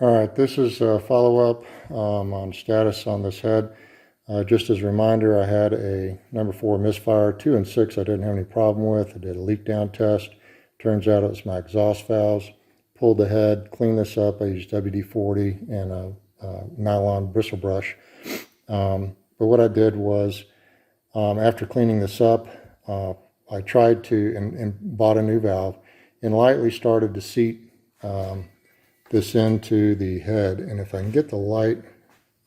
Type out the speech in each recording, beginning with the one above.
All right, this is a follow-up on status on this head. Just as a reminder, I had a number 4 Misfire 2 and 6 I didn't have any problem with. I did a leak down test. Turns out it was my exhaust valves. Pulled the head, cleaned this up. I used WD-40 and a nylon bristle brush. But what I did was, after cleaning this up, I tried to, and bought a new valve, and lightly started to seat this into the head. And if I can get the light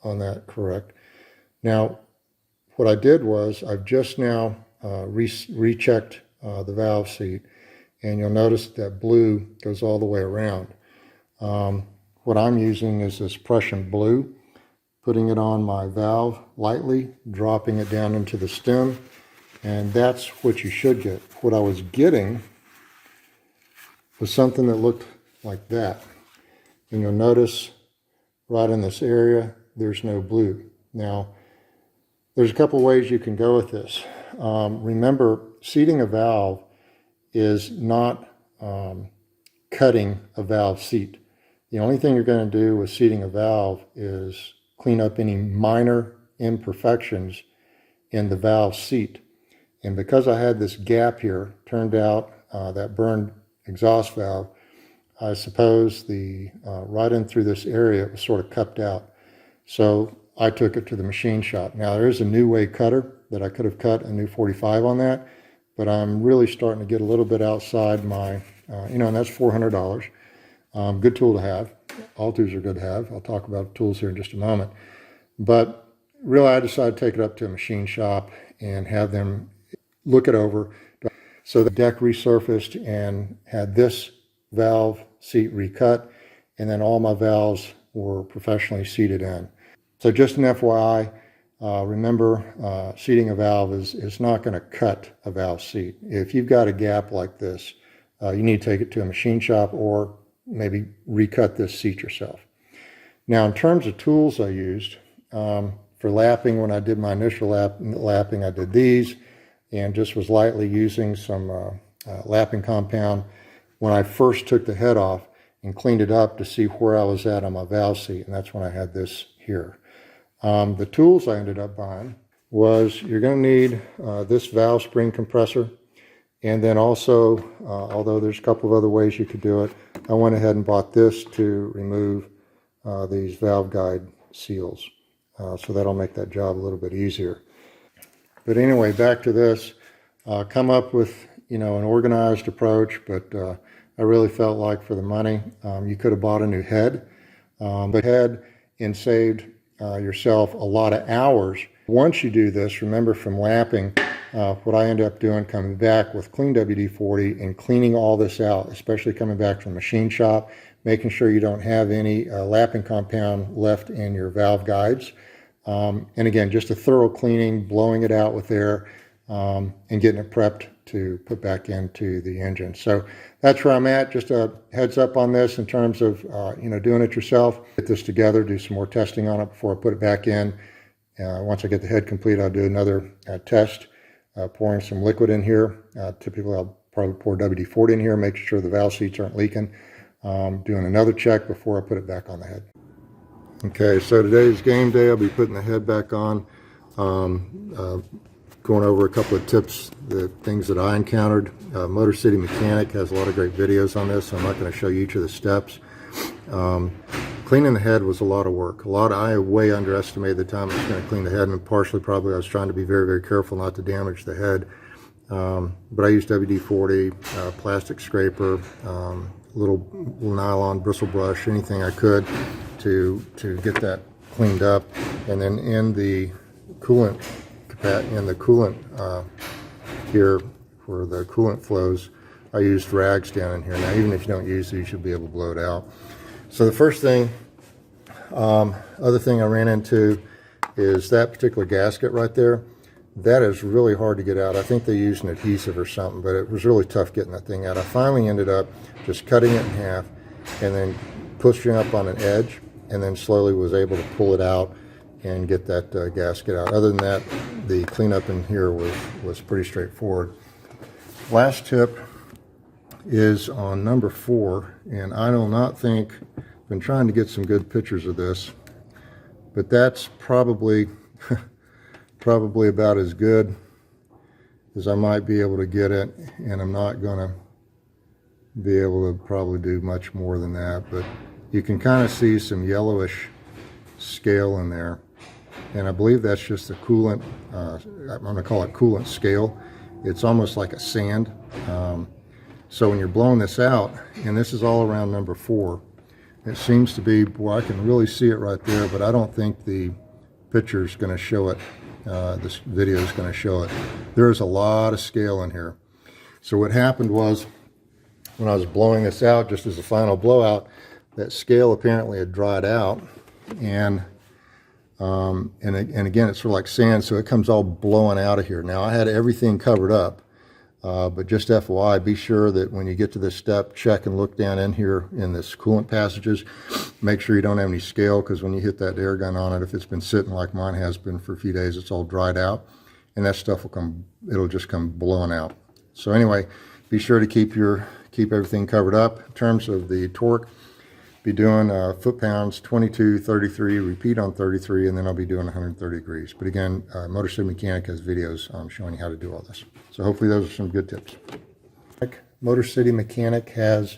on that correct. Now, what I did was I've just now rechecked the valve seat, and you'll notice that blue goes all the way around. What I'm using is this Prussian blue, putting it on my valve lightly, dropping it down into the stem, and that's what you should get. What I was getting was something that looked like that. And you'll notice right in this area, there's no blue. Now, there's a couple ways you can go with this. Remember, seating a valve is not cutting a valve seat. The only thing you're going to do with seating a valve is clean up any minor imperfections in the valve seat. And because I had this gap here, turned out that burned exhaust valve, I suppose the right in through this area, it was sort of cupped out. So I took it to the machine shop. Now there is a new way cutter that I could have cut a new 45 on that, but I'm really starting to get a little bit outside my, and that's $400. Good tool to have. All tools are good to have. I'll talk about tools here in just a moment. But really I decided to take it up to a machine shop and have them look it over. So the deck resurfaced and had this valve seat recut, and then all my valves were professionally seated in. So just an FYI, remember seating a valve is not going to cut a valve seat. If you've got a gap like this, you need to take it to a machine shop or maybe recut this seat yourself. Now in terms of tools I used, for lapping, when I did my initial lapping, I did these and just was lightly using some lapping compound when I first took the head off and cleaned it up to see where I was at on my valve seat, and that's when I had this here. The tools I ended up buying was, you're going to need this valve spring compressor, and then also, although there's a couple of other ways you could do it, I went ahead and bought this to remove these valve guide seals. So that'll make that job a little bit easier. But anyway, back to this. Come up with an organized approach, but I really felt like for the money, you could have bought a new head, and saved yourself a lot of hours. Once you do this, remember from lapping, what I ended up doing, coming back with clean WD-40 and cleaning all this out, especially coming back from the machine shop, making sure you don't have any lapping compound left in your valve guides. And again, just a thorough cleaning, blowing it out with air, and getting it prepped to put back into the engine. So that's where I'm at. Just a heads up on this in terms of doing it yourself. Get this together, do some more testing on it before I put it back in. Once I get the head complete, I'll do another test, pouring some liquid in here. Typically I'll probably pour WD-40 in here, making sure the valve seats aren't leaking. Doing another check before I put it back on the head. Okay, so today's game day. I'll be putting the head back on. Going over a couple of tips, the things that I encountered. Motor City Mechanic has a lot of great videos on this, so I'm not going to show you each of the steps. Cleaning the head was a lot of work. I way underestimated the time I was going to clean the head, and partially probably I was trying to be very, very careful not to damage the head. But I used WD-40, plastic scraper, little nylon bristle brush, anything I could to get that cleaned up. And then in the coolant here where the coolant flows, I used rags down in here. Now even if you don't use it, you should be able to blow it out. So the first thing, other thing I ran into is that particular gasket right there. That is really hard to get out. I think they used an adhesive or something, but it was really tough getting that thing out. I finally ended up just cutting it in half and then pushing up on an edge, and then slowly was able to pull it out and get that gasket out. Other than that, the cleanup in here was pretty straightforward. Last tip is on number 4, and I do not think Been trying to get some good pictures of this, but that's probably probably about as good as I might be able to get it, and I'm not going to be able to probably do much more than that. But you can kind of see some yellowish scale in there, and I believe that's just the coolant. I'm going to call it coolant scale. It's almost like a sand. So when you're blowing this out, and this is all around number 4, it seems to be, well, I can really see it right there, but I don't think the picture is going to show it. This video is going to show it. There's a lot of scale in here. So what happened was, when I was blowing this out, just as a final blowout, that scale apparently had dried out, and again, it's sort of like sand, so it comes all blowing out of here. Now, I had everything covered up, but just FYI, be sure that when you get to this step, check and look down in here in this coolant passages. Make sure you don't have any scale, because when you hit that air gun on it, if it's been sitting like mine has been for a few days, it's all dried out, and that stuff it'll just come blowing out. So anyway, be sure to keep everything covered up. In terms of the torque, be doing foot-pounds, 22, 33, repeat on 33, and then I'll be doing 130 degrees. But again, Motor City Mechanic has videos showing you how to do all this. So hopefully those are some good tips. Motor City Mechanic has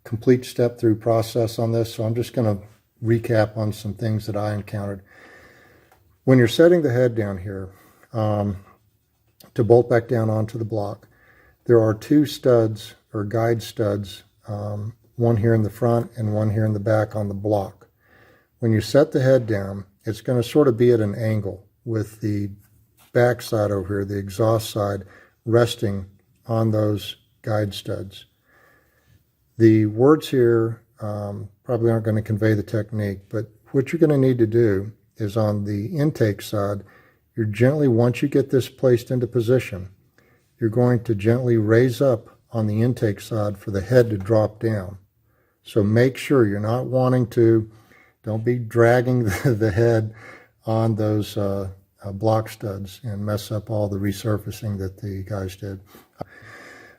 complete step-through process on this, so I'm just going to recap on some things that I encountered. When you're setting the head down here to bolt back down onto the block, there are 2 studs or guide studs, one here in the front and one here in the back on the block. When you set the head down, it's going to sort of be at an angle with the back side over here, the exhaust side, resting on those guide studs. The words here probably aren't going to convey the technique, but what you're going to need to do is on the intake side, you're gently, once you get this placed into position, you're going to gently raise up on the intake side for the head to drop down. So make sure you're not wanting to, don't be dragging the head on those block studs and mess up all the resurfacing that the guys did. All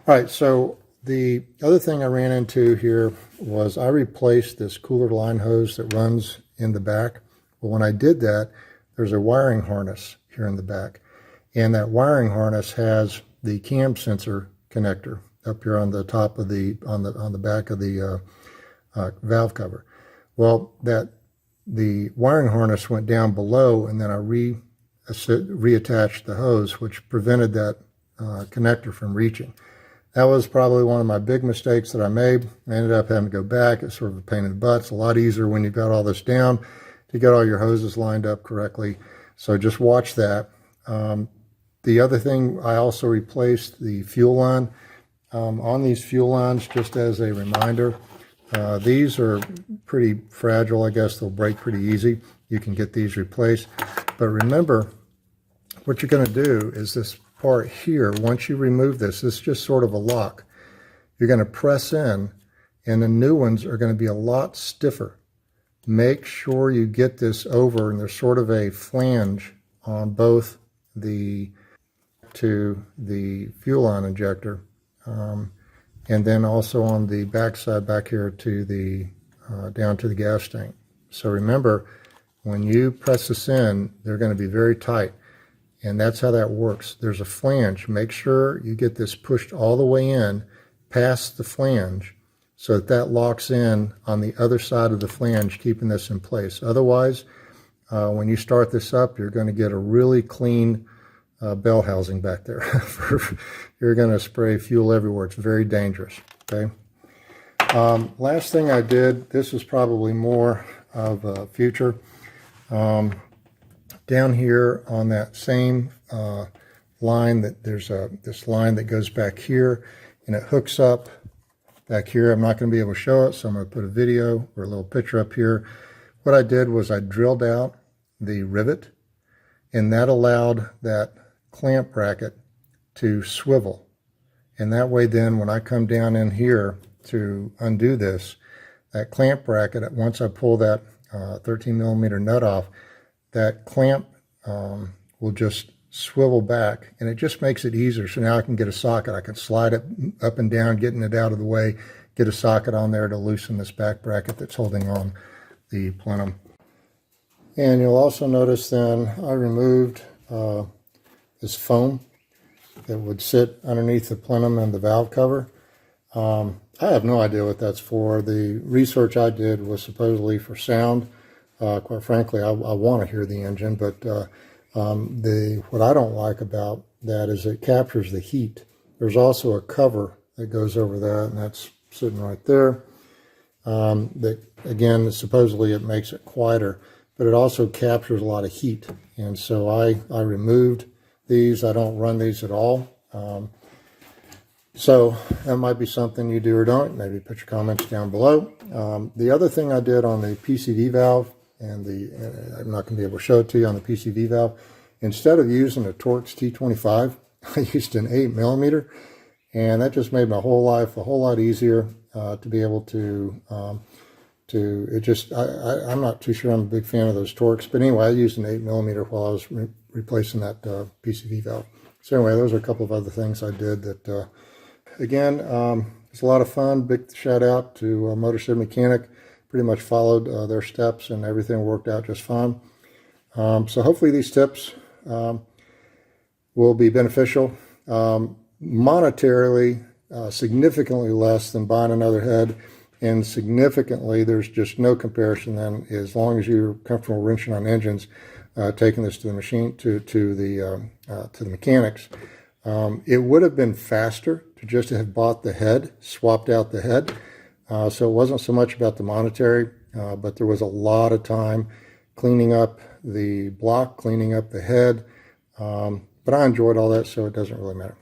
right, so the other thing I ran into here was I replaced this cooler line hose that runs in the back. Well, when I did that, there's a wiring harness here in the back, and that wiring harness has the cam sensor connector up here on the top of on the back of the valve cover. Well, the wiring harness went down below, and then I reattached the hose, which prevented that connector from reaching. That was probably one of my big mistakes that I made. I ended up having to go back. It's sort of a pain in the butt. It's a lot easier when you've got all this down to get all your hoses lined up correctly. So just watch that. The other thing, I also replaced the fuel line. On these fuel lines, just as a reminder, these are pretty fragile. I guess they'll break pretty easy. You can get these replaced. But remember, what you're going to do is this part here, once you remove this is just sort of a lock. You're going to press in, and the new ones are going to be a lot stiffer. Make sure you get this over, and there's sort of a flange on both the fuel line injector, and then also on the back side back here to the down to the gas tank. So remember, when you press this in, they're going to be very tight, and that's how that works. There's a flange. Make sure you get this pushed all the way in past the flange so that locks in on the other side of the flange, keeping this in place. Otherwise, when you start this up, you're going to get a really clean bell housing back there. You're going to spray fuel everywhere. It's very dangerous. Okay. Last thing I did, this was probably more of a future. Down here on that same line, that there's this line that goes back here, and it hooks up back here. I'm not going to be able to show it, so I'm going to put a video or a little picture up here. What I did was I drilled out the rivet, and that allowed that clamp bracket to swivel. And that way then when I come down in here to undo this, that clamp bracket, once I pull that 13 millimeter nut off, that clamp will just swivel back, and it just makes it easier. So now I can get a socket. I can slide it up and down, getting it out of the way, get a socket on there to loosen this back bracket that's holding on the plenum. And you'll also notice then I removed this foam that would sit underneath the plenum and the valve cover. I have no idea what that's for. The research I did was supposedly for sound. Quite frankly, I want to hear the engine, but what I don't like about that is it captures the heat. There's also a cover that goes over that, and that's sitting right there. That again, supposedly it makes it quieter, but it also captures a lot of heat. And so I removed these. I don't run these at all. So that might be something you do or don't. Maybe put your comments down below. The other thing I did on the PCV valve, and I'm not going to be able to show it to you on the PCV valve, instead of using a Torx T25, I used an 8mm, and that just made my whole life a whole lot easier to be able to, I'm not too sure I'm a big fan of those Torx, but anyway, I used an 8mm while I was replacing that PCV valve. So anyway, those are a couple of other things I did that, again, it's a lot of fun. Big shout out to Motor City Mechanic. Pretty much followed their steps and everything worked out just fine. So hopefully these tips will be beneficial. Monetarily, significantly less than buying another head, and significantly there's just no comparison then, as long as you're comfortable wrenching on engines, taking this to the machine, to the mechanics. It would have been faster to just have bought the head, swapped out the head. So it wasn't so much about the monetary, but there was a lot of time cleaning up the block, cleaning up the head. But I enjoyed all that, so it doesn't really matter.